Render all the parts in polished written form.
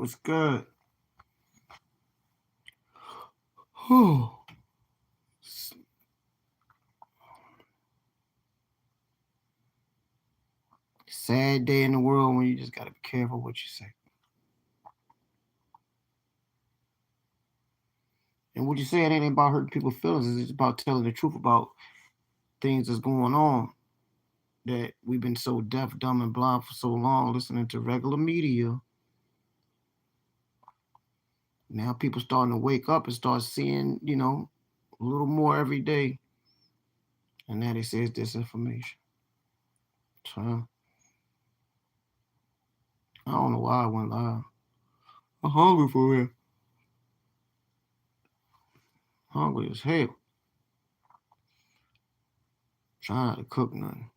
What's good? Whew. Sad day in the world when you just gotta be careful what you say. And what you say, it ain't about hurting people's feelings. It's just about telling the truth about things that's going on that we've been so deaf, dumb, and blind for so long listening to regular media. Now people starting to wake up and start seeing, a little more every day. And now they say it's disinformation. So I don't know why I went live. I'm hungry for real. Hungry as hell. Trying not to cook nothing.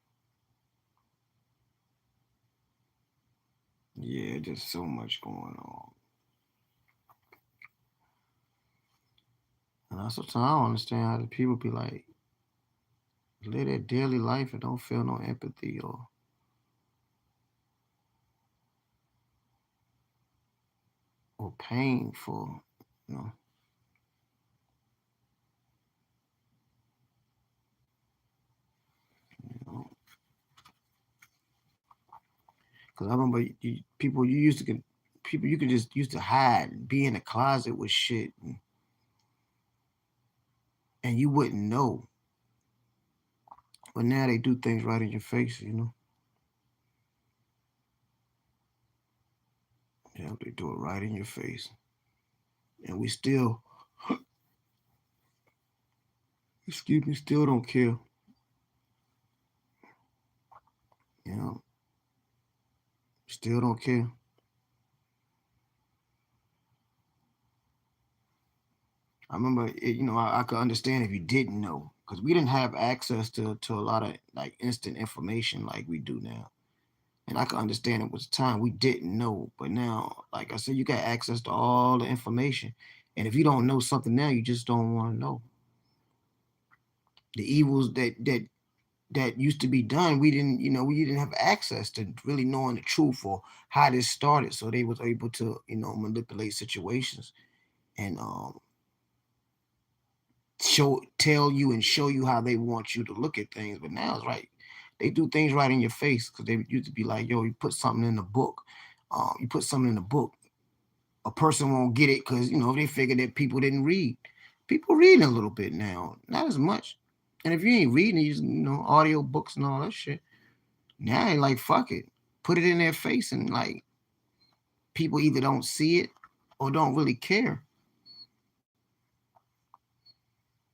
Yeah, just so much going on. And I sometimes I don't understand how the people be like, live their daily life and don't feel no empathy or pain for, you know. Because I remember people you used to can people you could just used to hide, be in a closet with shit, and you wouldn't know. But now they do things right in your face. Yeah, they do it right in your face, and we still, excuse me, still don't care. You know, still don't care. I remember, I could understand if you didn't know, because we didn't have access to a lot of like instant information like we do now. And I could understand it was a time we didn't know, but now, like I said, you got access to all the information, and if you don't know something now, you just don't want to know. The evils that used to be done, we didn't have access to really knowing the truth or how this started, so they was able to manipulate situations and tell you and show you how they want you to look at things. But now it's right. They do things right in your face because they used to be like, yo, you put something in the book. You put something in the book. A person won't get it because, they figure that people didn't read. People reading a little bit now, not as much. And if you ain't reading, audio books and all that shit, now they like, fuck it. Put it in their face and like people either don't see it or don't really care.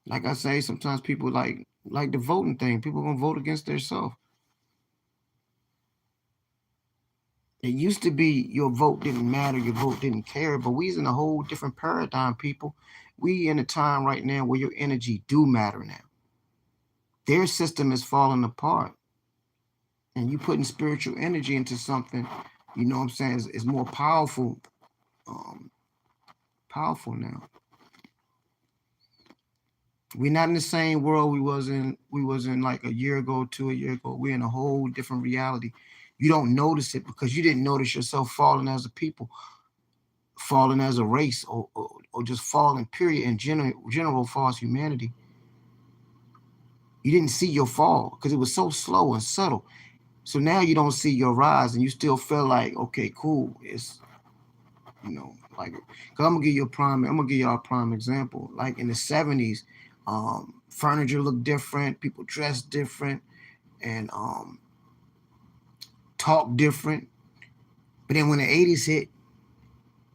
Like I say, sometimes people like the voting thing. People gonna vote against themselves. It used to be your vote didn't matter, your vote didn't care, but we's in a whole different paradigm, people. We in a time right now where your energy do matter now. Their system is falling apart, and you putting spiritual energy into something, you know what I'm saying, is more um, powerful now. We're not in the same world we was in like a year ago, a year ago. We're in a whole different reality. You don't notice it because you didn't notice yourself falling as a people, falling as a race, or just falling period in general for us humanity. You didn't see your fall because it was so slow and subtle. So now you don't see your rise and you still feel like, okay, cool. It's like, cause I'm gonna give y'all a prime example. Like in the 70s, furniture looked different, people dressed different, and talk different. But then when the 80s hit,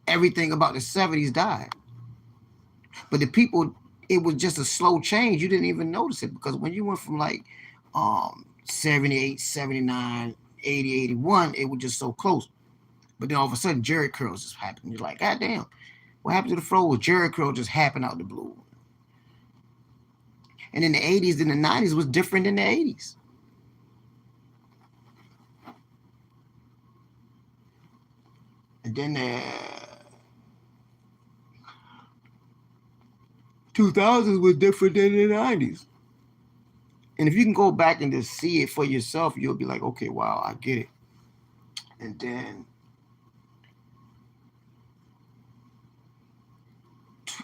everything about the 70s died. But the people, it was just a slow change. You didn't even notice it because when you went from like 78, 79, 80, 81, it was just so close. But then all of a sudden, Jerry curls just happened. You're like, God damn, what happened to the flow? Was Jerry curl just happened out the blue? And in the 80s and the 90s was different than the 80s. And then the 2000s was different than the 90s. And if you can go back and just see it for yourself, you'll be like, okay, wow, I get it. And then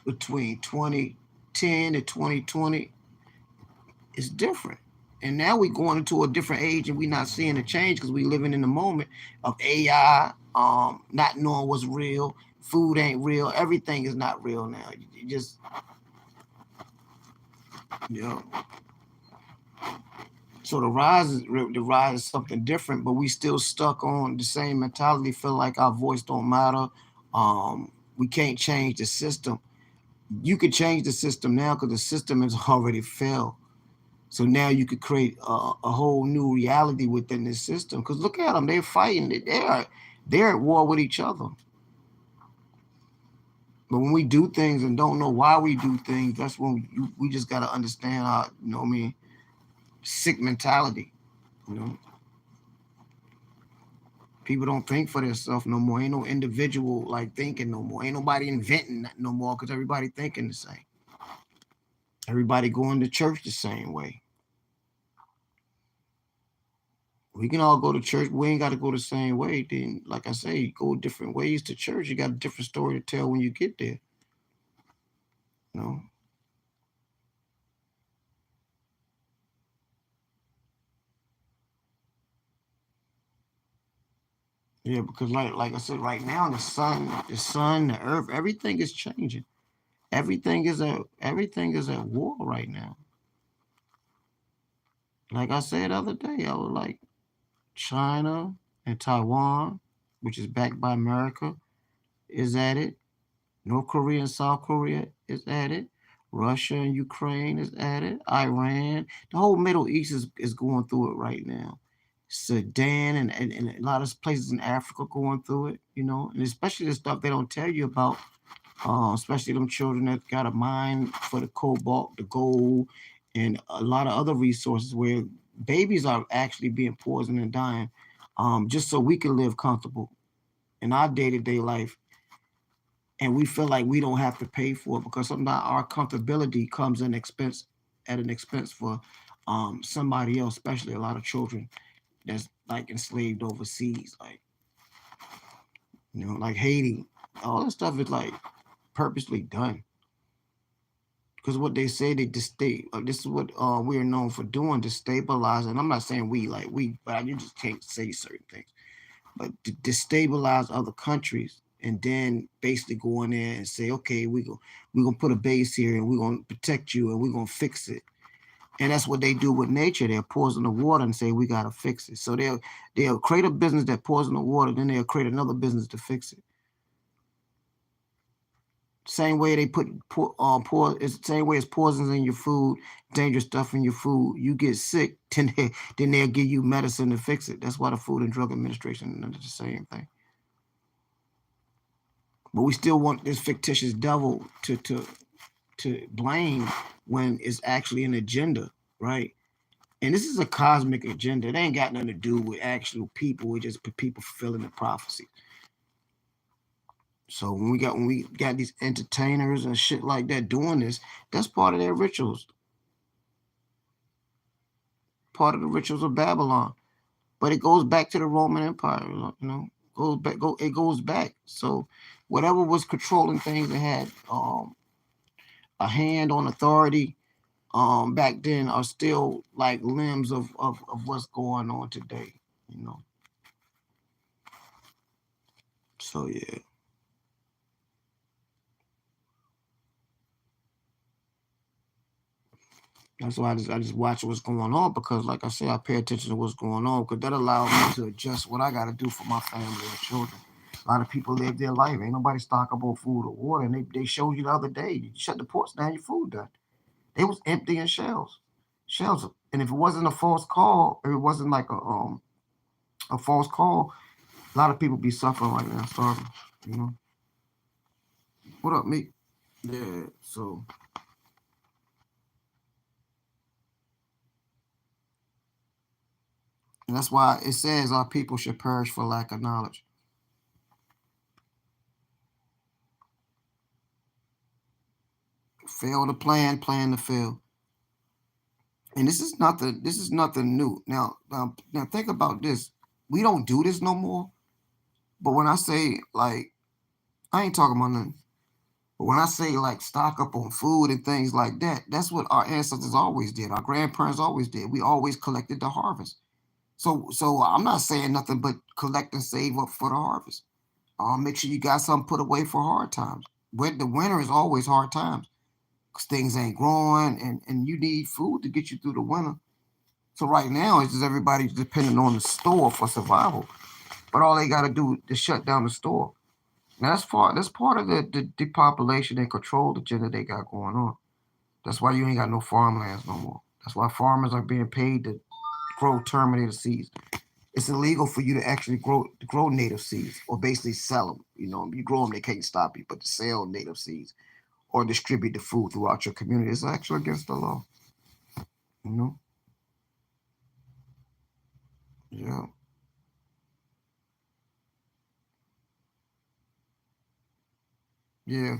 between 2010 and 2020 is different. And now we're going into a different age and we're not seeing a change because we're living in the moment of AI, not knowing what's real. Food ain't real. Everything is not real now. You just, you know. So the rise is something different, but we still stuck on the same mentality, feel like our voice don't matter. We can't change the system. You could change the system now because the system has already failed. So now you could create a whole new reality within this system. Because look at them, they're fighting. They're at war with each other. But when we do things and don't know why we do things, that's when we just got to understand our, you know what I mean, sick mentality. You know, people don't think for themselves no more. Ain't no individual like thinking no more. Ain't nobody inventing that no more because everybody thinking the same. Everybody going to church the same way. We can all go to church. We ain't got to go the same way. Then, like I say, go different ways to church. You got a different story to tell when you get there. You know. Yeah, because like I said, right now the earth, everything is changing. Everything is at war right now. Like I said the other day, I was like China and Taiwan, which is backed by America, is at it. North Korea and South Korea is at it. Russia and Ukraine is at it. Iran, the whole Middle East is going through it right now. Sudan and a lot of places in Africa going through it, you know, and especially the stuff they don't tell you about, especially them children that got a mind for the cobalt, the gold, and a lot of other resources where babies are actually being poisoned and dying, just so we can live comfortable in our day-to-day life, and we feel like we don't have to pay for it because sometimes our comfortability comes in expense at an expense for somebody else, especially a lot of children that's like enslaved overseas, like, you know, like Haiti. All that stuff is like purposely done because what they say this is what we are known for doing, to stabilize. And I'm not saying we like we, but you just can't say certain things, but to destabilize other countries and then basically go in there and say, okay, we're gonna put a base here and we're gonna protect you and we're gonna fix it. And that's what they do with nature. They'll poison the water and say we gotta fix it. So they'll create a business that poison the water, then they'll create another business to fix it. Same way they it's the same way as poisons in your food, dangerous stuff in your food. You get sick, then they'll give you medicine to fix it. That's why the Food and Drug Administration does the same thing. But we still want this fictitious devil to blame when it's actually an agenda, right? And this is a cosmic agenda. It ain't got nothing to do with actual people. It's just people fulfilling the prophecy. So when we got these entertainers and shit like that doing this, that's part of their rituals, part of the rituals of Babylon. But it goes back to the Roman Empire, you know, it goes back. So whatever was controlling things that had a hand on authority back then are still like limbs of what's going on today, you know. So yeah. That's why I just watch what's going on because, like I said, I pay attention to what's going on because that allows me to adjust what I got to do for my family and children. A lot of people live their life. Ain't nobody stockable food or water. And they showed you the other day. You shut the ports down, your food done. They was emptying shells. And if it wasn't a false call, if it wasn't like a false call, a lot of people be suffering right now, starving. You know. What up, me? Yeah. So and that's why it says our people should perish for lack of knowledge. Fail to plan, plan to fail. And this is nothing new. Now think about this. We don't do this no more. But when I say like I ain't talking about nothing. But when I say like stock up on food and things like that, that's what our ancestors always did. Our grandparents always did. We always collected the harvest. So I'm not saying nothing but collect and save up for the harvest. Make sure you got something put away for hard times. When the winter is always hard times because things ain't growing and you need food to get you through the winter. So right now it's just everybody's depending on the store for survival. But all they got to do is shut down the store. Now that's part of the depopulation and control agenda they got going on. That's why you ain't got no farmlands no more. That's why farmers are being paid to grow terminated seeds. It's illegal for you to actually grow native seeds or basically sell them. You know, you grow them, they can't stop you, but to sell native seeds or distribute the food throughout your community is actually against the law. You know, yeah, yeah.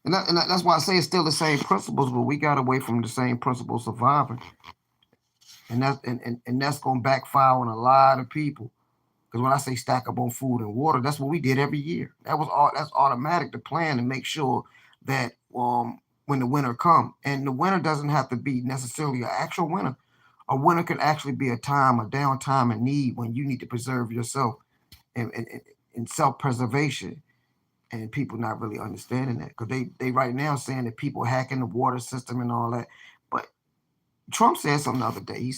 And that's why I say it's still the same principles, but we got away from the same principles surviving, and that's gonna backfire on a lot of people. Because when I say stack up on food and water, that's what we did every year. That's automatic to plan to make sure that when the winter come, and the winter doesn't have to be necessarily an actual winter. A winter can actually be a time, a downtime and need when you need to preserve yourself and self preservation. And people not really understanding that because they right now saying that people hacking the water system and all that. But Trump said something the other day. He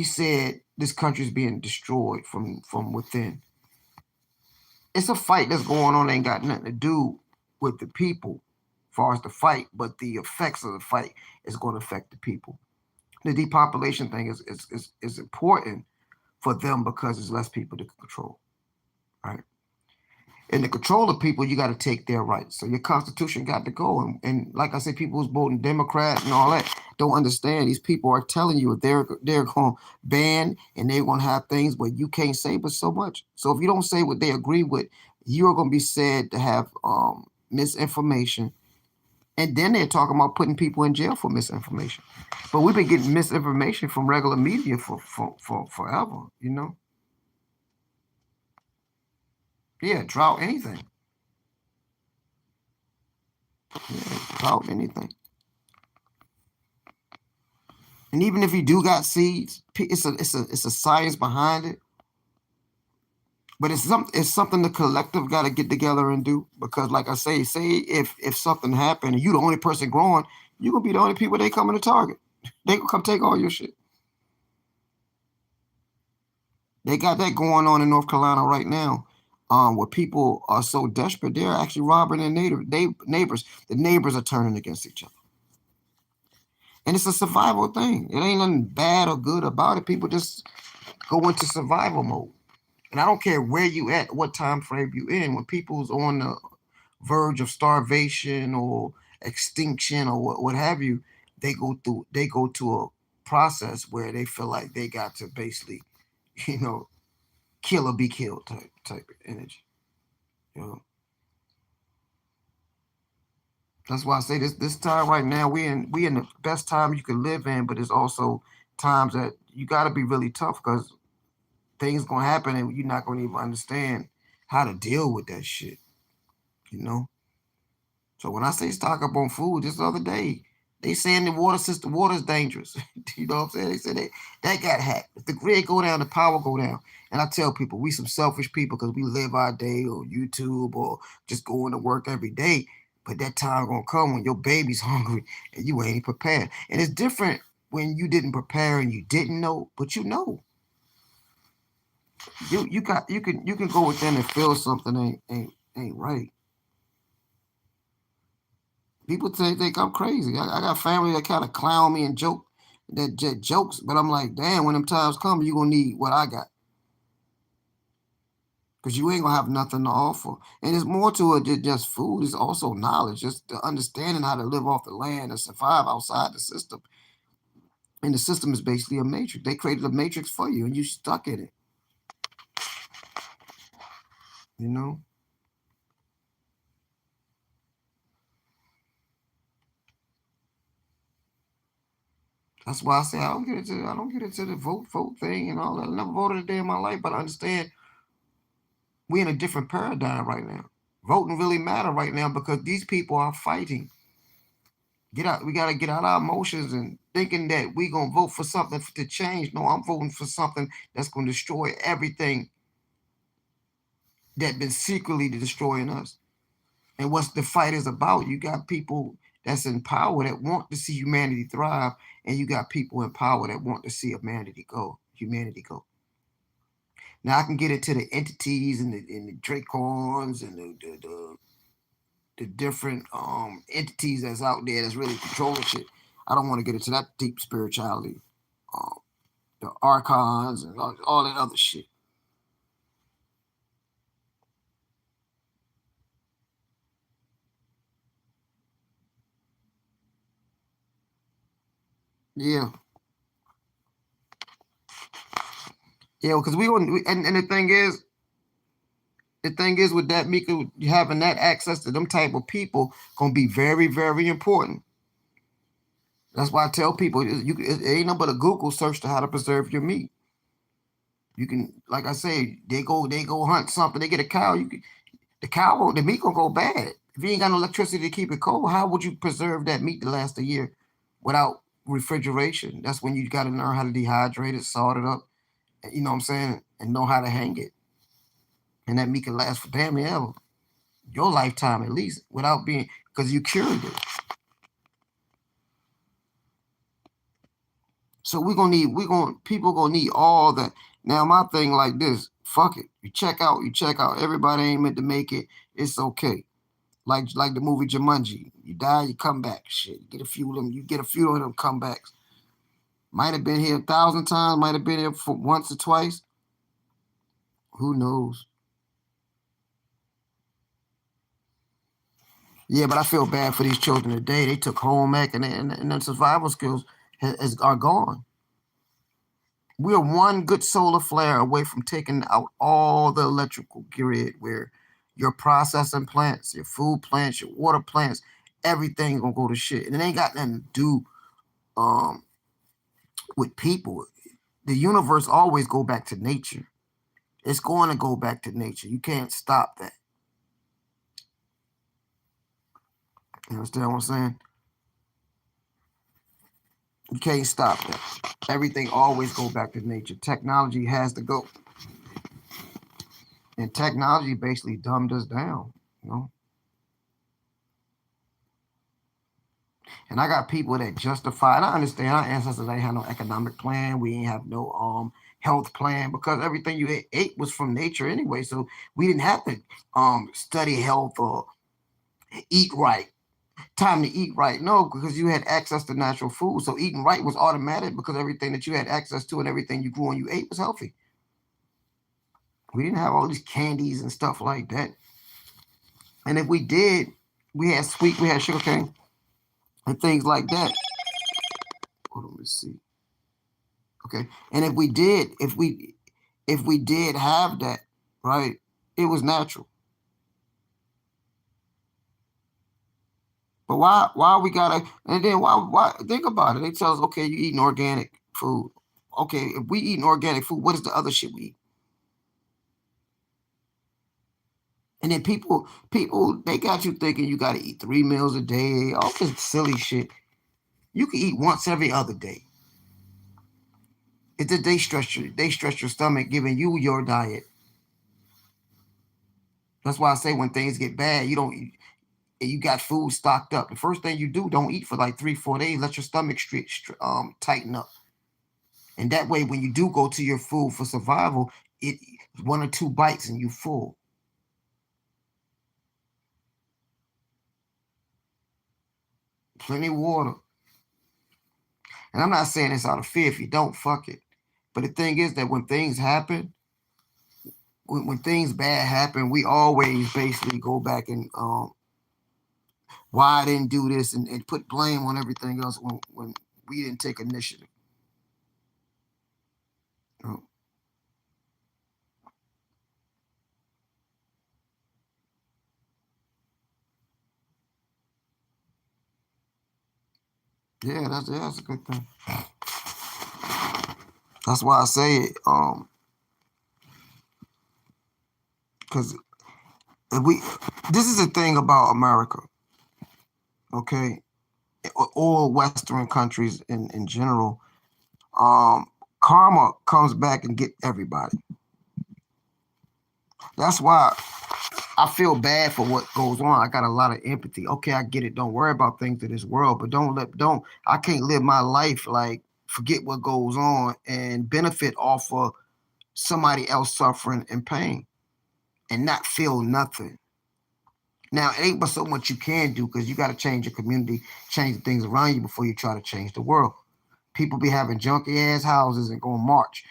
said this country is being destroyed from within. It's a fight that's going on. Ain't got nothing to do with the people, as far as the fight, but the effects of the fight is going to affect the people. The depopulation thing is important for them because there's less people to control, right? And to control the people, you got to take their rights. So your constitution got to go. And like I said, people who's voting Democrat and all that don't understand. These people are telling you they're going to ban and they're going to have things where you can't say but so much. So if you don't say what they agree with, you're going to be said to have misinformation. And then they're talking about putting people in jail for misinformation. But we've been getting misinformation from regular media for forever, you know? Yeah, drought anything. Yeah, drought anything. And even if you do got seeds, it's a science behind it. But it's something the collective got to get together and do because, like I say if something happened and you the only person growing, you gonna be the only people they coming to target. They gonna come take all your shit. They got that going on in North Carolina right now, where people are so desperate they're actually robbing their neighbors. The neighbors are turning against each other, and it's a survival thing. It ain't nothing bad or good about it. People just go into survival mode. And I don't care where you at, what time frame you in. When people's on the verge of starvation or extinction or what have you, they go to a process where they feel like they got to basically, you know, kill or be killed type of energy. You know, that's why I say this time right now we in the best time you can live in, but it's also times that you got to be really tough because things gonna happen and you're not gonna even understand how to deal with that shit. You know. So when I say stock up on food, just the other day, they saying the water is dangerous. You know what I'm saying? They said that got hacked. If the grid go down, the power go down. And I tell people, we some selfish people because we live our day on YouTube or just going to work every day. But that time gonna come when your baby's hungry and you ain't prepared. And it's different when you didn't prepare and you didn't know, but you know. You can go within and feel something ain't right. People think I'm crazy. I got family that kind of clown me and jokes, but I'm like, damn, when them times come, you gonna need what I got because you ain't gonna have nothing to offer. And it's more to it than just food. It's also knowledge, just the understanding how to live off the land and survive outside the system. And the system is basically a matrix. They created a matrix for you, and you stuck in it. You know. That's why I say I don't get into the vote thing and all that. I never voted a day in my life, but I understand we in a different paradigm right now. Voting really matter right now because these people are fighting. Get out. We got to get out our emotions and thinking that we going to vote for something to change. No, I'm voting for something that's going to destroy everything that been secretly destroying us. And what's the fight is about? You got people that's in power that want to see humanity thrive, and you got people in power that want to see humanity go. Now I can get into the entities and the Dracons and the different entities that's out there that's really controlling shit. I don't want to get into that deep spirituality, um, the archons and all that other shit. Yeah, yeah, because and the thing is with that, Mika, having that access to them type of people gonna be very, very important. That's why I tell people it ain't nothing but a Google search to how to preserve your meat. You can, like I say, they go hunt something, they get a cow. The meat gonna go bad if you ain't got no electricity to keep it cold. How would you preserve that meat to last a year without refrigeration? That's when you got to learn how to dehydrate it, salt it up, you know what I'm saying, and know how to hang it, and that meat can last for damn near ever, your lifetime at least, without being because you cured it. So people gonna need all that. Now my thing like this, fuck it. You check out. Everybody ain't meant to make it. It's okay. Like the movie Jumanji. You die, you come back. Shit. You get a few of them, you get a few of them comebacks. Might have been here 1,000 times, might have been here for once or twice. Who knows? Yeah, but I feel bad for these children today. They took home ec and their survival skills are gone. We're one good solar flare away from taking out all the electrical grid where your processing plants, your food plants, your water plants, everything gonna go to shit. And it ain't got nothing to do um, with people. The universe always go back to nature. It's going to go back to nature. You can't stop that. You understand what I'm saying? You can't stop that. Everything always go back to nature. Technology has to go. And technology basically dumbed us down, you know. And I got people that justify, and I understand our ancestors ain't have no economic plan. We ain't have no health plan because everything you ate was from nature anyway. So we didn't have to study health or eat right. Time to eat right. No, because you had access to natural food. So eating right was automatic because everything that you had access to and everything you grew and you ate was healthy. We didn't have all these candies and stuff like that. And if we did, we had sugar cane and things like that. Hold on, let's see. Okay. And if we did have that, right, it was natural. But why we gotta and then why think about it. They tell us, okay, you eating organic food. Okay, if we eating organic food, what is the other shit we eat? And then people they got you thinking you gotta eat 3 meals a day, all this silly shit. You can eat once every other day. It's that they stress your stomach giving you your diet. That's why I say when things get bad, you don't you got food stocked up. The first thing you do, don't eat for like 3, 4 days. Let your stomach tighten up, and that way, when you do go to your food for survival, it 1 or 2 bites and you full. Plenty of water. And I'm not saying this out of fear. If you don't, fuck it. But the thing is that when things happen, when things bad happen, we always basically go back and why I didn't do this and put blame on everything else when we didn't take initiative. You know? Yeah, that's a good thing. That's why I say it. Because we This is the thing about America, okay? All Western countries in general. Um, Karma comes back and get everybody. That's why I feel bad for what goes on. I got a lot of empathy. Okay, I get it. Don't worry about things in this world, but I can't live my life like forget what goes on and benefit off of somebody else suffering and pain and not feel nothing. Now, it ain't but so much you can do because you got to change your community, change the things around you before you try to change the world. People be having junky ass houses and going march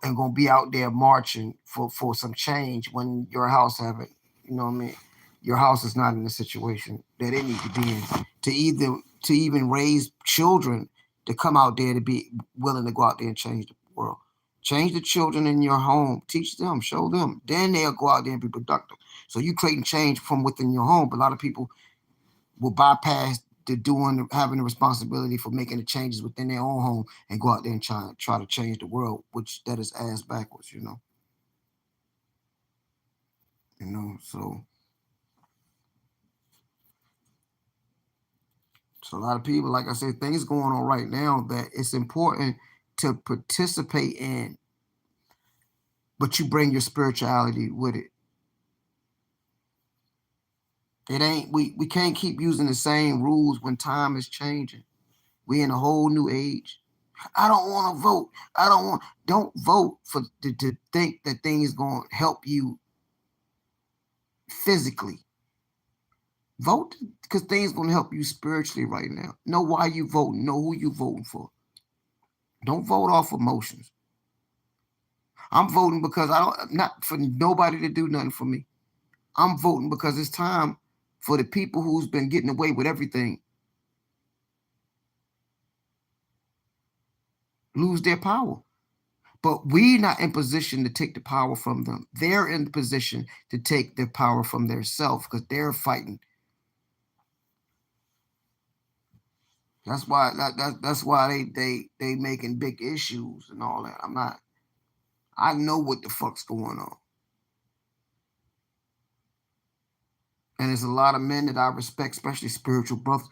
and gonna be out there marching for some change when your house haven't, you know what I mean? Your house is not in the situation that it needs to be in to even raise children to come out there to be willing to go out there and change the world. Change the children in your home, teach them, show them. Then they'll go out there and be productive. So you creating change from within your home. But a lot of people will bypass the having the responsibility for making the changes within their own home and go out there and try to change the world, which that is ass backwards, you know. So a lot of people, like I said, things going on right now that it's important to participate in, but you bring your spirituality with it. It ain't we can't keep using the same rules when time is changing. We in a whole new age. I don't want to vote. Don't vote to think that things going to help you physically. Vote because things going to help you spiritually right now. Know why you voting. Know who you voting for. Don't vote off emotions. I'm voting because I don't not for nobody to do nothing for me. I'm voting because it's time for the people who's been getting away with everything lose their power. But we're not in position to take the power from them. They're in position to take the power from themselves because they're fighting. That's why they making big issues and all that. I know what the fuck's going on. And there's a lot of men that I respect, especially spiritual brothers.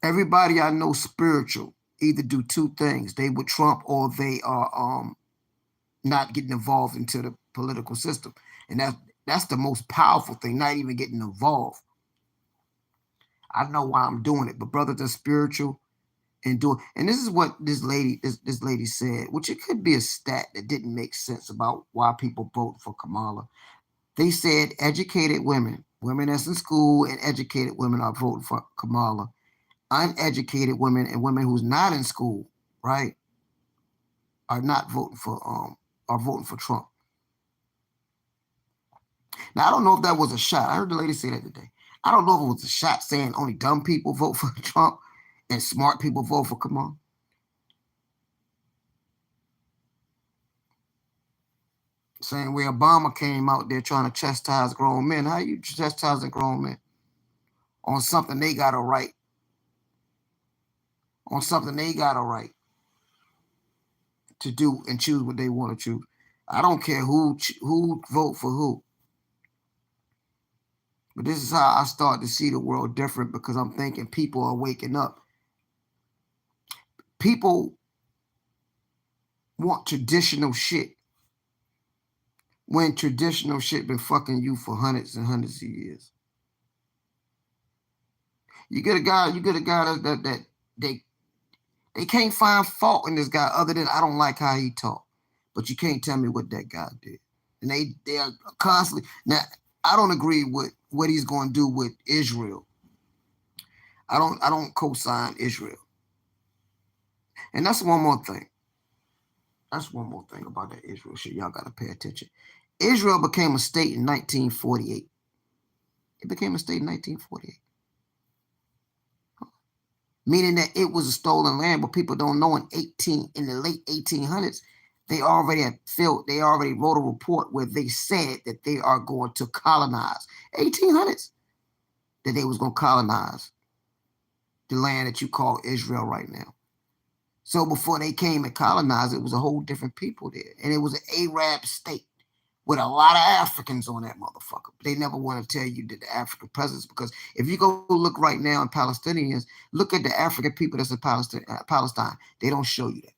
Everybody I know spiritual either do two things. They with Trump or they are not getting involved into the political system. And that's the most powerful thing, not even getting involved. I know why I'm doing it, but brothers are spiritual and do it. And this is what this lady said, which it could be a stat that didn't make sense about why people vote for Kamala. They said educated women that's in school and educated women are voting for Kamala. Uneducated women and women who's not in school, right, are not voting for are voting for Trump. Now I don't know if that was a shot. I heard the lady say that today. I don't know if it was a shot saying only dumb people vote for Trump and smart people vote for Kamala. Same way Obama came out there trying to chastise grown men. How you chastising grown men on something they got a right? On something they got a right to do and choose what they want to choose. I don't care who vote for who. But this is how I start to see the world different because I'm thinking people are waking up. People want traditional shit when traditional shit been fucking you for hundreds and hundreds of years. You get a guy that they can't find fault in this guy other than I don't like how he talked. But you can't tell me what that guy did. And they are constantly now. I don't agree with what he's going to do with Israel. I don't co-sign Israel. And that's one more thing. That's one more thing about that Israel shit. Y'all got to pay attention. Israel became a state in 1948. It became a state in 1948. Meaning that it was a stolen land, but people don't know in the late 1800s, they already wrote a report where they said that they are going to colonize 1800s, that they was going to colonize the land that you call Israel right now. So before they came and colonized, it was a whole different people there. And it was an Arab state. with a lot of Africans on that motherfucker. They never want to tell you that the African presence, because if you go look right now in Palestinians, look at the African people that's in Palestine. They don't show you that.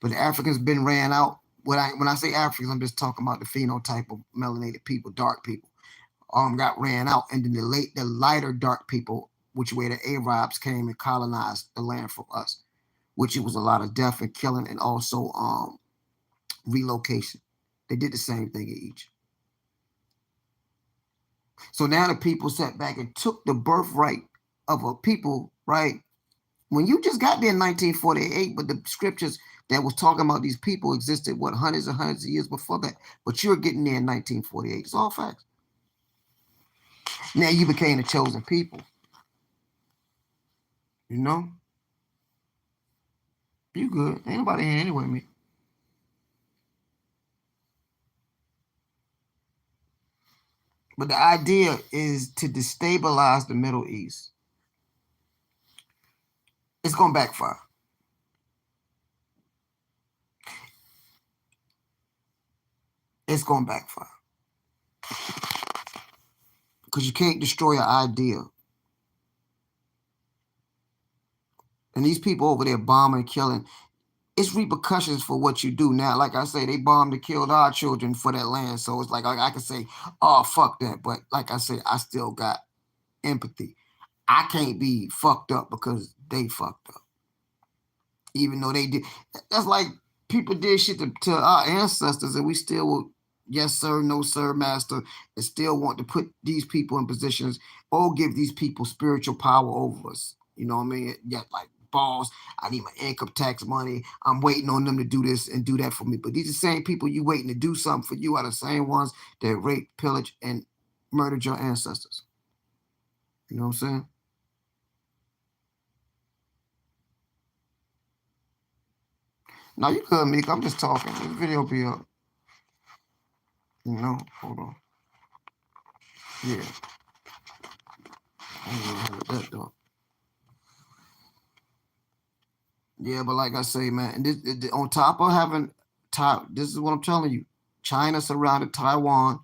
But the Africans been ran out. When I say Africans, I'm just talking about the phenotype of melanated people, dark people. Got ran out, and then the lighter dark people, which way the Arabs came and colonized the land from us, which it was a lot of death and killing, and also relocation. They did the same thing in Egypt. So now the people sat back and took the birthright of a people, right? When you just got there in 1948, but the scriptures that was talking about these people existed, what, hundreds and hundreds of years before that. But you're getting there in 1948. It's all facts. Now you became the chosen people. You know? You good. Ain't nobody here anyway, me. But the idea is to destabilize the Middle East. It's going to backfire. It's going to backfire. Because you can't destroy an idea. And these people over there bombing and killing, it's repercussions for what you do. Now, like I say, they bombed and killed our children for that land. So it's like I can say, oh, fuck that. But like I say, I still got empathy. I can't be fucked up because they fucked up. Even though they did. That's like people did shit to our ancestors, and we still will, yes, sir, no, sir, master, and still want to put these people in positions or give these people spiritual power over us. You know what I mean? Yeah, like, boss, I need my income tax money. I'm waiting on them to do this and do that for me. But these are the same people you waiting to do something for you are the same ones that raped, pillaged, and murdered your ancestors. You know what I'm saying? Now you good, Meek. I'm just talking. This video be up. You know, hold on. Yeah. I ain't even heard that though. Yeah, but like I say, man, and this, on top of having this is what I'm telling you. China surrounded Taiwan.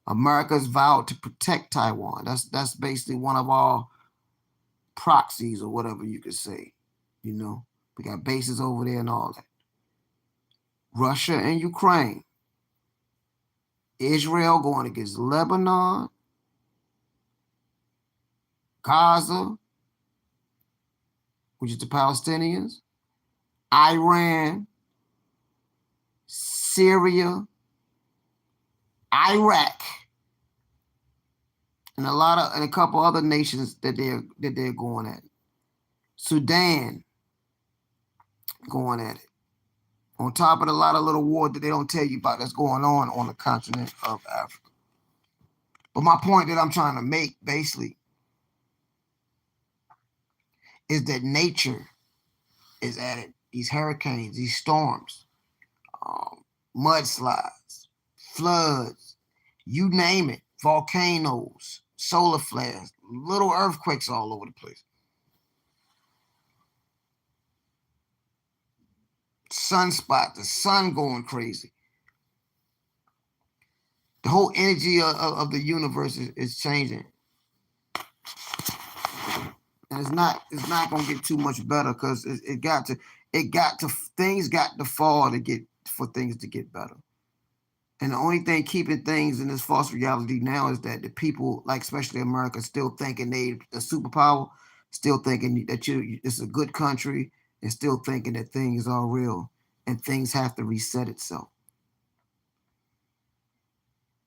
America's vowed to protect Taiwan. That's basically one of our proxies or whatever you could say. You know, we got bases over there and all that. Russia and Ukraine. Israel going against Lebanon, Gaza, which is the Palestinians, Iran, Syria, Iraq, and a couple other nations that they're going at. Sudan going at it. On top of a lot of little war that they don't tell you about that's going on the continent of Africa. But my point that I'm trying to make basically is that nature is at it. These hurricanes, these storms, mudslides, floods, you name it, volcanoes, solar flares, little earthquakes all over the place. Sunspot, the sun going crazy. The whole energy of the universe is changing. And it's not gonna get too much better because things got to fall for things to get better. And the only thing keeping things in this false reality now is that the people, like especially America, still thinking they a superpower, still thinking that it's a good country, and still thinking that things are real and things have to reset itself.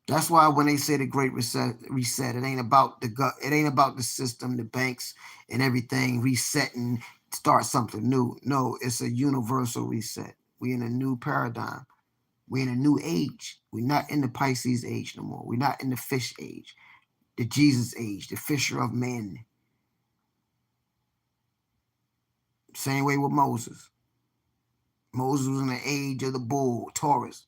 That's why when they say the Great Reset, it ain't about it ain't about the system, the banks, and everything resetting, start something new. No, it's a universal reset. We're in a new paradigm. We're in a new age. We're not in the Pisces age no more. We're not in the fish age, the Jesus age, the fisher of men. Same way with Moses. Moses was in the age of the bull, Taurus.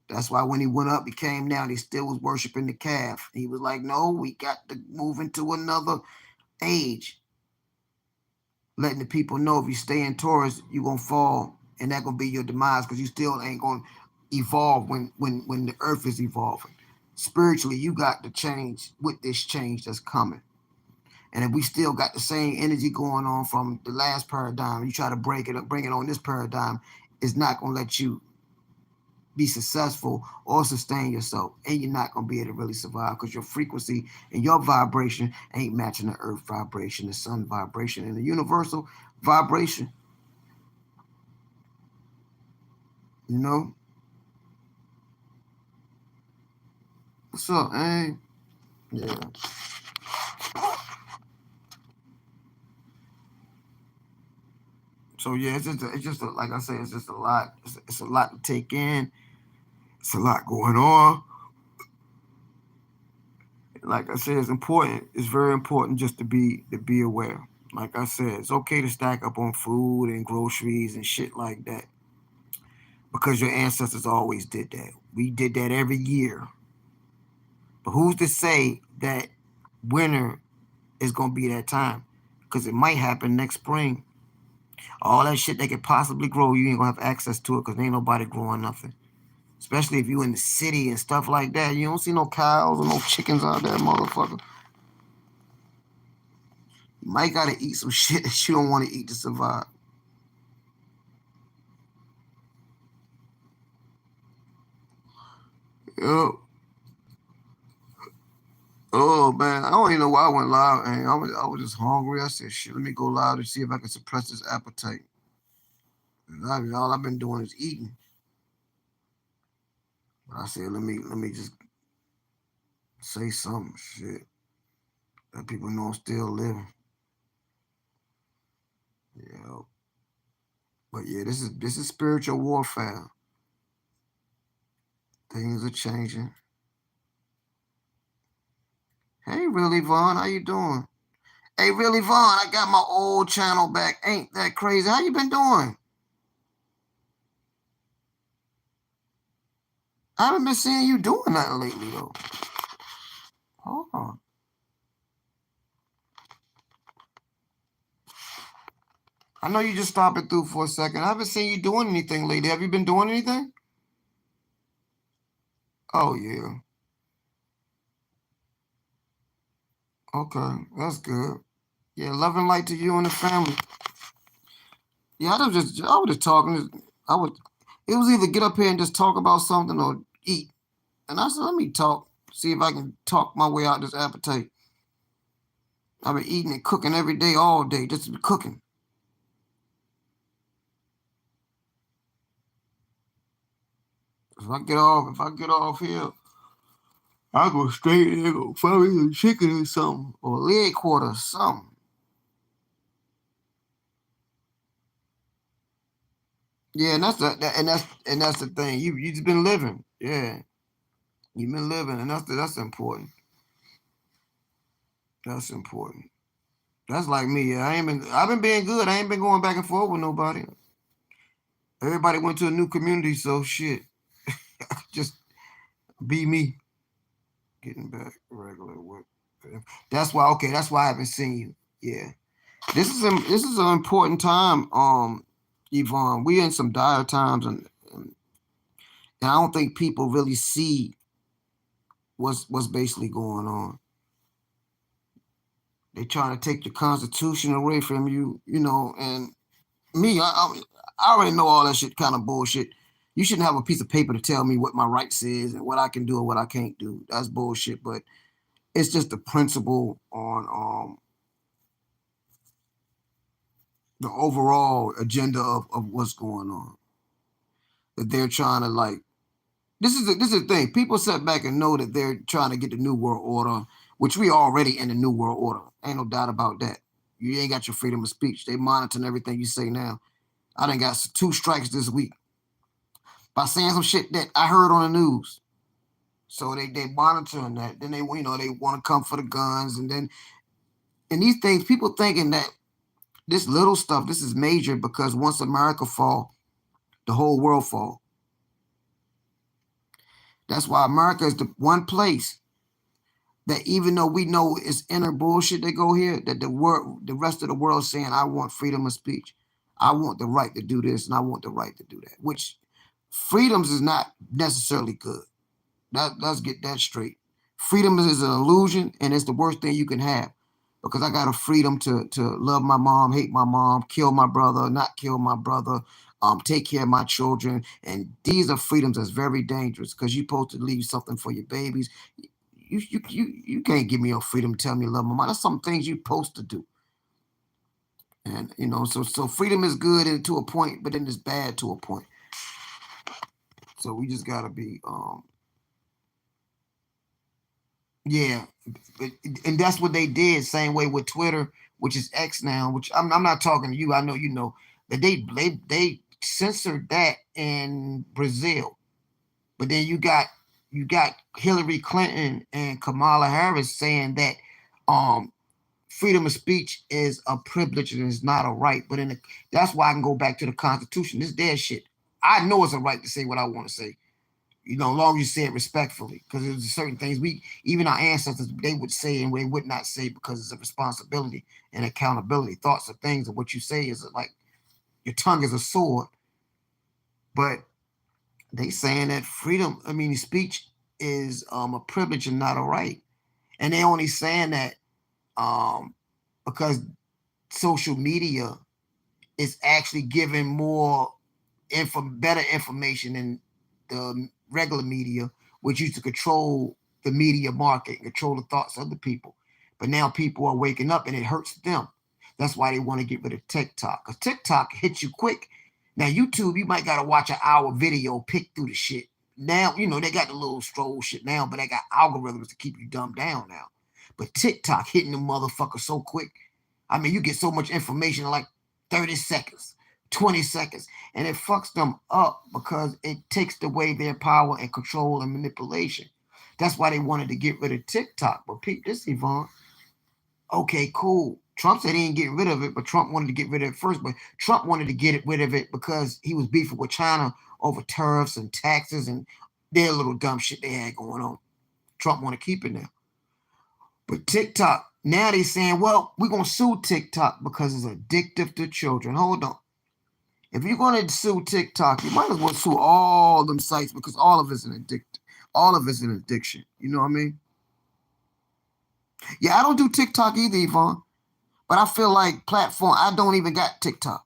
That's why when he went up, he came down, he still was worshiping the calf. He was like, no, we got to move into another age. Letting the people know if you stay in Taurus, you're going to fall and that gonna be your demise because you still ain't gonna evolve when the earth is evolving. Spiritually, you got to change with this change that's coming. And if we still got the same energy going on from the last paradigm, you try to break it up, bring it on this paradigm, it's not gonna let you be successful or sustain yourself, and you're not gonna be able to really survive because your frequency and your vibration ain't matching the earth vibration, the sun vibration, and the universal vibration. You know? What's up, man? Yeah. So yeah, like I said, it's just a lot. It's a lot to take in. It's a lot going on. Like I said, it's important. It's very important just to be aware. Like I said, it's okay to stack up on food and groceries and shit like that because your ancestors always did that. We did that every year. But who's to say that winter is gonna be that time? Because it might happen next spring. All that shit they could possibly grow, you ain't gonna have access to it because ain't nobody growing nothing. Especially if you in the city and stuff like that. You don't see no cows or no chickens out there, motherfucker. You might gotta eat some shit that you don't want to eat to survive. Yo, oh man, I don't even know why I went loud. And I was just hungry. I said, shit, let me go loud to see if I can suppress this appetite. All I've been doing is eating. But I said, let me just say something, shit, that people know I'm still living. Yeah. But yeah, this is spiritual warfare. Things are changing. Hey, Really Vaughn, how you doing? Hey, Really Vaughn, I got my old channel back. Ain't that crazy? How you been doing? I haven't been seeing you doing nothing lately though. Hold on. I know you just stopping through for a second. I haven't seen you doing anything lately. Have you been doing anything? Oh yeah. Okay, that's good. Yeah, love and light to you and the family. Yeah, I was just talking. I would. It was either get up here and just talk about something or eat. And I said, let me talk. See if I can talk my way out this appetite. I've been eating and cooking every day, all day, just cooking. If I get off here, I go straight there, go find me some chicken or something, or leg quarter or something. Yeah, and that's the thing. You just been living. Yeah, you've been living, and that's important. That's important. That's like me. Yeah, I've been being good. I ain't been going back and forth with nobody. Everybody went to a new community, so shit. Just be me. Getting back regular work. That's why. Okay, that's why I haven't seen you. Yeah, this is an important time. Yvonne, we in some dire times, and I don't think people really see what's basically going on. They trying to take the Constitution away from you, and me, I already know all that shit kind of bullshit. You shouldn't have a piece of paper to tell me what my rights is and what I can do and what I can't do. That's bullshit. But it's just the principle on the overall agenda of what's going on. That they're trying to like. This is the thing. People sit back and know that they're trying to get the new world order, which we already in the new world order. Ain't no doubt about that. You ain't got your freedom of speech. They monitoring everything you say now. I done got 2 strikes this week by saying some shit that I heard on the news. So they monitoring that. Then they want to come for the guns, and these things, people thinking that this little stuff, this is major because once America fall, the whole world fall. That's why America is the one place that even though we know it's inner bullshit that go here, that the rest of the world saying I want freedom of speech. I want the right to do this and I want the right to do that, which freedoms is not necessarily good. Let's get that straight. Freedom is an illusion, and it's the worst thing you can have, because I got a freedom to love my mom, hate my mom, kill my brother, not kill my brother, take care of my children, and these are freedoms that's very dangerous, because you're supposed to leave something for your babies. You can't give me your freedom to tell me to love my mom. That's some things you're supposed to do. And so freedom is good and to a point, but then it's bad to a point. So we just gotta be yeah, and that's what they did. Same way with Twitter, which is X now. Which I'm not talking to you. I know you know that they censored that in Brazil, but then you got Hillary Clinton and Kamala Harris saying that freedom of speech is a privilege and it's not a right. But that's why I can go back to the Constitution. This their shit. I know it's a right to say what I want to say. As long as you say it respectfully, because there's certain things even our ancestors, they would say and we would not say, because it's a responsibility and accountability. Thoughts of things and what you say is like your tongue is a sword. But they saying that speech is a privilege and not a right. And they only saying that because social media is actually giving more better information than the regular media, which used to control the media market, control the thoughts of the people. But now people are waking up and it hurts them. That's why they want to get rid of TikTok. Because TikTok hits you quick. Now, YouTube, you might got to watch an hour video, pick through the shit. Now, they got the little stroll shit now, but they got algorithms to keep you dumbed down now. But TikTok hitting the motherfucker so quick. You get so much information in like 30 seconds. 20 seconds, and it fucks them up because it takes away their power and control and manipulation. That's why they wanted to get rid of TikTok. But peep this, Yvonne. Okay, cool. Trump said he ain't getting rid of it, but Trump wanted to get rid of it first. But Trump wanted to get rid of it because he was beefing with China over tariffs and taxes and their little dumb shit they had going on. Trump want to keep it now. But TikTok, now they saying, well, we're going to sue TikTok because it's addictive to children. Hold on. If you're going to sue TikTok, you might as well sue all them sites, because all of it's an addiction. All of it's an addiction. You know what I mean? Yeah, I don't do TikTok either, Yvonne. But I feel like I don't even got TikTok.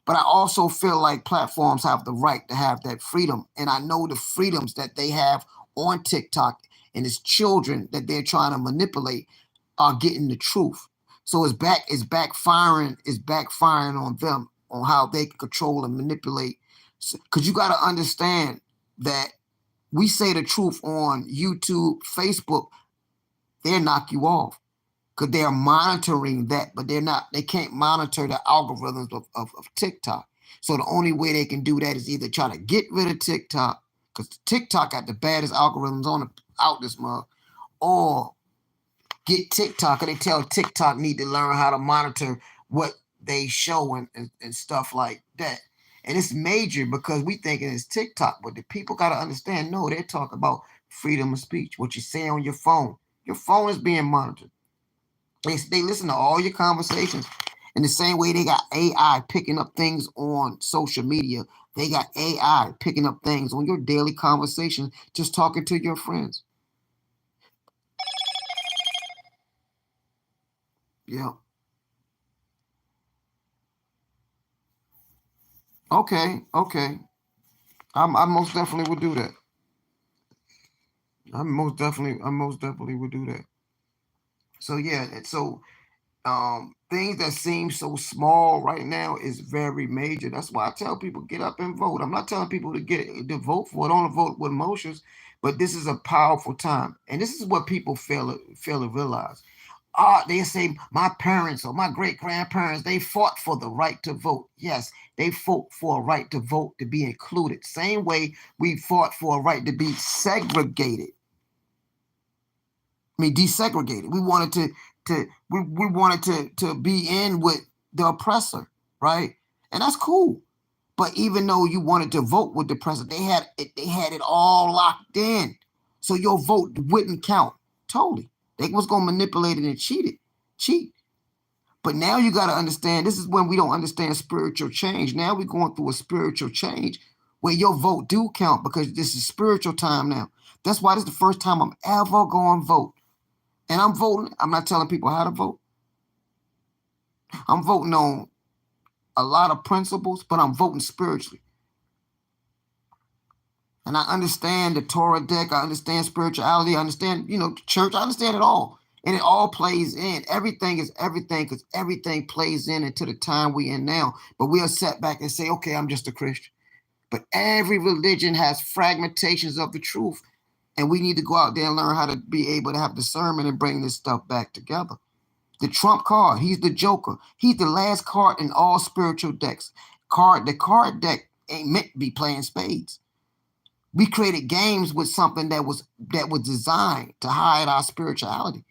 But I also feel like platforms have the right to have that freedom. And I know the freedoms that they have on TikTok and its children that they're trying to manipulate are getting the truth. So it's backfiring on them, on how they can control and manipulate. Because you got to understand that we say the truth on YouTube, Facebook, they'll knock you off because they're monitoring that, but they can't monitor the algorithms of TikTok. So the only way they can do that is either try to get rid of TikTok, because TikTok got the baddest algorithms out this month, or get TikTok, and they tell TikTok need to learn how to monitor what they show and stuff like that. And it's major because we thinking it's TikTok, but the people got to understand, no, they're talking about freedom of speech, what you say on your phone. Your phone is being monitored. They listen to all your conversations. In the same way they got AI picking up things on social media, they got AI picking up things on your daily conversation, just talking to your friends. Yeah. Okay. I most definitely would do that. I most definitely would do that. So yeah, things that seem so small right now is very major. That's why I tell people get up and vote. I'm not telling people to vote for it, don't vote with emotions, but this is a powerful time, and this is what people fail to realize. They say my parents or my great grandparents, they fought for the right to vote. Yes, they fought for a right to vote, to be included. Same way we fought for a right to be segregated. Desegregated. We wanted we wanted to be in with the oppressor, right? And that's cool. But even though you wanted to vote with the oppressor, they had it all locked in, so your vote wouldn't count. Totally, they was gonna manipulate it and cheat. But now you got to understand, this is when we don't understand spiritual change. Now we're going through a spiritual change where your vote do count, because this is spiritual time now. That's why this is the first time I'm ever going to vote. And I'm voting. I'm not telling people how to vote. I'm voting on a lot of principles, but I'm voting spiritually. And I understand the Torah deck. I understand spirituality. I understand, the church. I understand it all. And it all plays in. Everything is everything, because everything plays in into the time we in now. But we'll sit back and say, okay, I'm just a Christian. But every religion has fragmentations of the truth. And we need to go out there and learn how to be able to have discernment and bring this stuff back together. The Trump card, he's the Joker. He's the last card in all spiritual decks. The card deck ain't meant to be playing spades. We created games with something that was designed to hide our spirituality.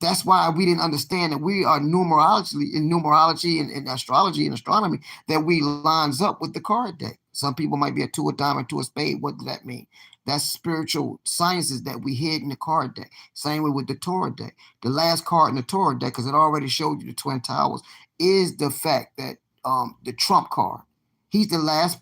That's why we didn't understand that we are numerology and astrology and astronomy, that we lines up with the card deck. Some people might be a two of diamond, two of spade. What does that mean? That's spiritual sciences that we hid in the card deck. Same way with the Torah deck. The last card in the Torah deck, because it already showed you the Twin Towers, is the fact that the Trump card. He's the last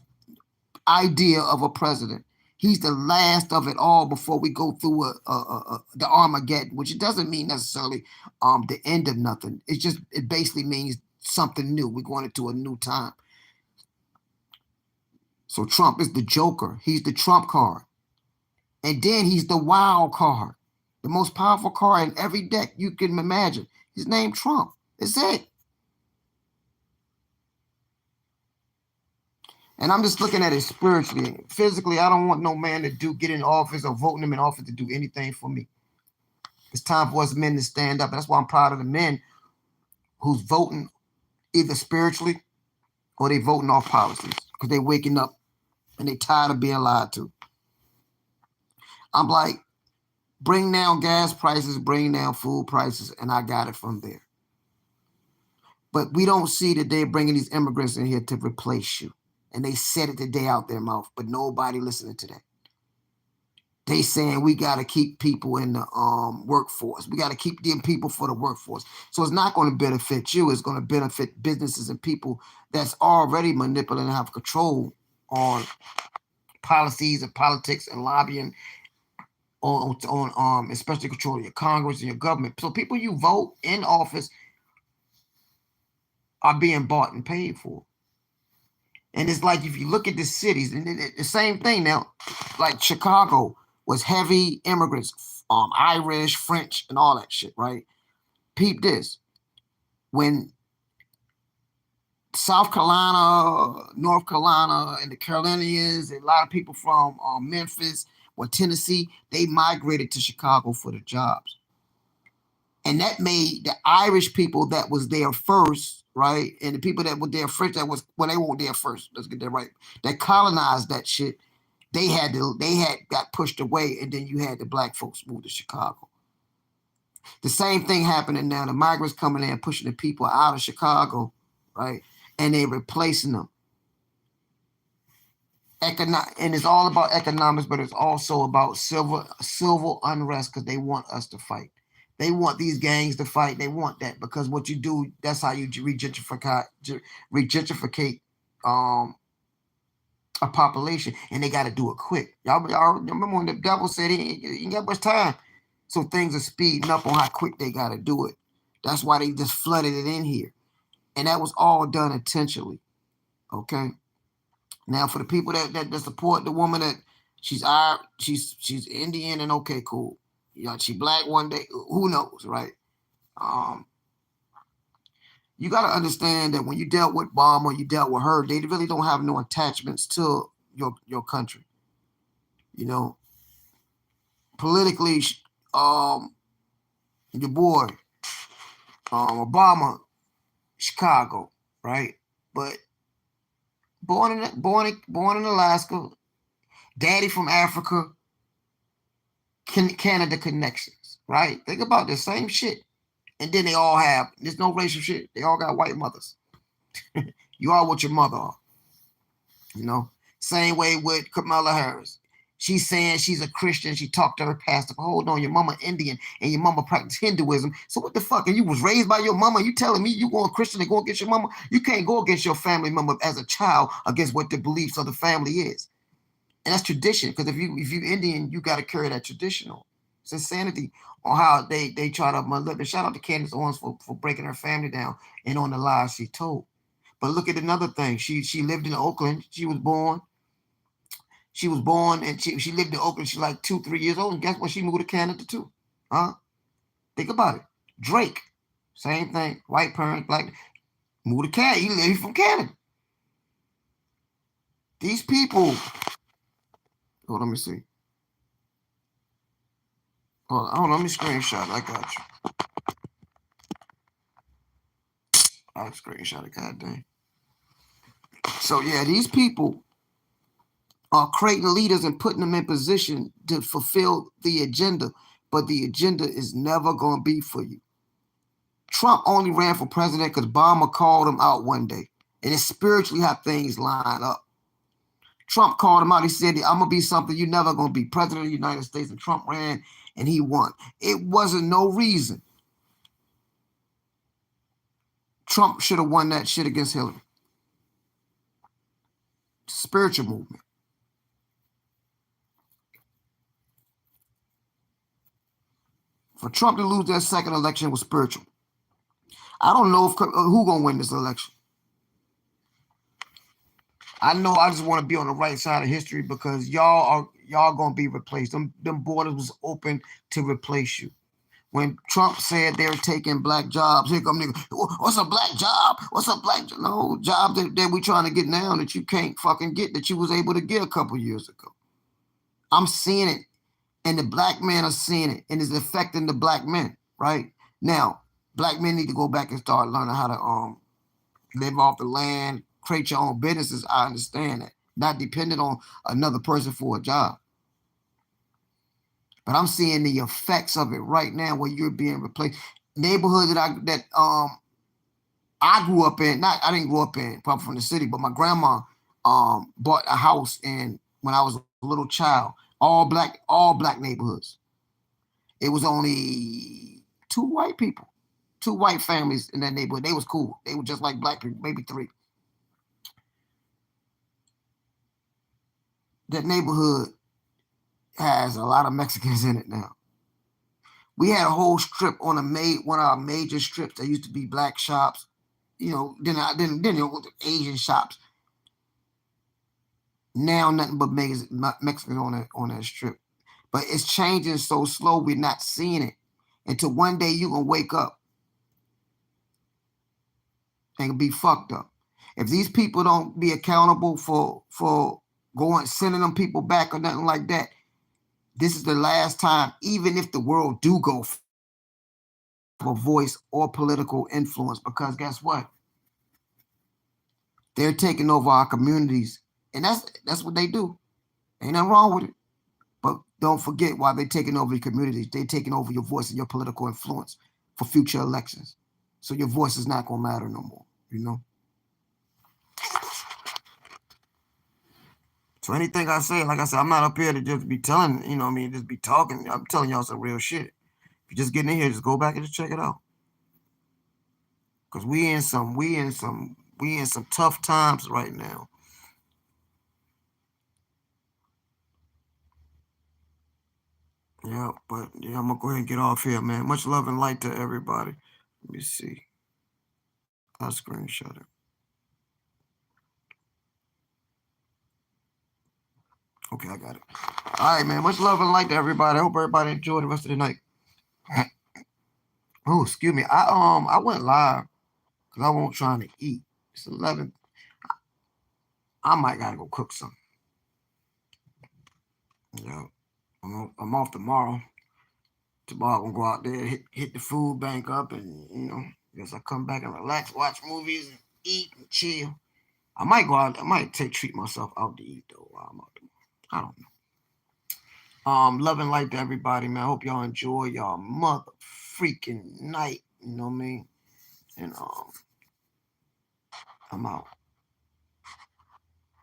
idea of a president. He's the last of it all before we go through the Armageddon, which it doesn't mean necessarily the end of nothing. It basically means something new. We're going into a new time. So Trump is the Joker. He's the Trump card. And then he's the wild card, the most powerful card in every deck you can imagine. He's named Trump. That's it. And I'm just looking at it spiritually. Physically, I don't want no man to get in office or voting him in office to do anything for me. It's time for us men to stand up. That's why I'm proud of the men who's voting either spiritually or they voting off policies, because they waking up and they tired of being lied to. I'm like, bring down gas prices, bring down food prices, and I got it from there. But we don't see that they're bringing these immigrants in here to replace you. And they said it today out their mouth, but nobody listening to that. They saying we got to keep people in the workforce. We got to keep them people for the workforce. So it's not going to benefit you. It's going to benefit businesses and people that's already manipulating and have control on policies and politics and lobbying on especially control your Congress and your government. So people you vote in office are being bought and paid for. And it's like, if you look at the cities, and the same thing now, like Chicago was heavy immigrants, Irish, French, and all that shit, right? Peep this. When South Carolina, North Carolina, and the Carolinians, a lot of people from Memphis or Tennessee, they migrated to Chicago for the jobs. And that made the Irish people that was there first, right? And the people that were there first, they weren't there first. Let's get that right. That colonized that shit. They got pushed away, and then you had the black folks move to Chicago. The same thing happening now. The migrants coming in, pushing the people out of Chicago, right? And they replacing them. And it's all about economics, but it's also about civil unrest, because they want us to fight. They want these gangs to fight. They want that, because what you do, that's how you regentrificate a population, and they got to do it quick. Y'all remember when the devil said he ain't got much time? So things are speeding up on how quick they got to do it. That's why they just flooded it in here. And that was all done intentionally, okay? Now, for the people that support the woman that she's Indian and okay, cool. She black one day, who knows, right? You got to understand that when you dealt with Obama, you dealt with her, they really don't have no attachments to your country. Politically, your boy, Obama, Chicago, right? But born in Alaska, daddy from Africa, Canada connections, right? Think about the same shit. And then they all there's no racial shit. They all got white mothers. You are what your mother are. Same way with Kamala Harris. She's saying she's a Christian. She talked to her pastor. Hold on, your mama Indian and your mama practice Hinduism. So what the fuck? And you was raised by your mama. You telling me you going Christian and go against your mama? You can't go against your family member as a child against what the beliefs of the family is. And that's tradition. Because if you Indian, you got to carry that traditional. It's insanity on how they try to manipulate. Shout out to Candace Owens for breaking her family down and on the lies she told. But look at another thing. She lived in Oakland. She was born and she lived in Oakland. She's like 2-3 years old. And guess what? She moved to Canada too. Huh? Think about it. Drake, same thing. White parents, black, moved to Canada. He's from Canada. These people. Oh, let me see. Hold on, let me screenshot. I got you. I'll screenshot it. Goddamn. So yeah, these people are creating leaders and putting them in position to fulfill the agenda, but the agenda is never going to be for you. Trump only ran for president because Obama called him out one day, and it's spiritually how things line up. Trump called him out. He said, I'm going to be something you're never going to be, president of the United States, and Trump ran, and he won. It wasn't no reason Trump should have won that shit against Hillary. Spiritual movement. For Trump to lose that second election was spiritual. I don't know if who gonna win this election. I know I just want to be on the right side of history because y'all gonna be replaced. Them borders was open to replace you. When Trump said they were taking black jobs, here come niggas. What's a black job? What's a black job? No, job that we trying to get now that you can't fucking get that you was able to get a couple years ago. I'm seeing it, and the black men are seeing it, and it's affecting the black men. Right now, black men need to go back and start learning how to live off the land, create your own businesses. I understand that, not dependent on another person for a job. But I'm seeing the effects of it right now where you're being replaced. Neighborhood that I grew up in, I didn't grow up in, probably from the city, but my grandma bought a house in when I was a little child, all black neighborhoods. It was only 2 white people, 2 white families in that neighborhood. They was cool. They were just like black people, maybe 3. That neighborhood has a lot of Mexicans in it now. We had a whole strip on one of our major strips that used to be black shops, then Asian shops. Now nothing but Mexicans on that strip. But it's changing so slow, we're not seeing it. Until one day you're gonna wake up and be fucked up. If these people don't be accountable for sending them people back or nothing like that, this is the last time, even if the world do go for a voice or political influence, because guess what? They're taking over our communities, and that's what they do. Ain't nothing wrong with it. But don't forget why they're taking over your communities. They're taking over your voice and your political influence for future elections. So your voice is not gonna matter no more, So anything I say, like I said, I'm not up here to just be telling, just be talking. I'm telling y'all some real shit. If you're just getting in here, just go back and just check it out. Cause we in some tough times right now. Yeah, but yeah, I'm gonna go ahead and get off here, man. Much love and light to everybody. Let me see. I'll screenshot it. Okay, I got it. All right, man. Much love and light to everybody. I hope everybody enjoyed the rest of the night. Oh, excuse me. I went live because I wasn't trying to eat. It's 11. I might gotta go cook something. Yeah, I'm off tomorrow. Tomorrow I'm gonna go out there, hit the food bank up, and guess I come back and relax, watch movies, and eat and chill. I might go out. I might treat myself out to eat though while I'm out there. I don't know. Love and light to everybody, man. I hope y'all enjoy y'all mother freaking night. You know what I mean? And I'm out.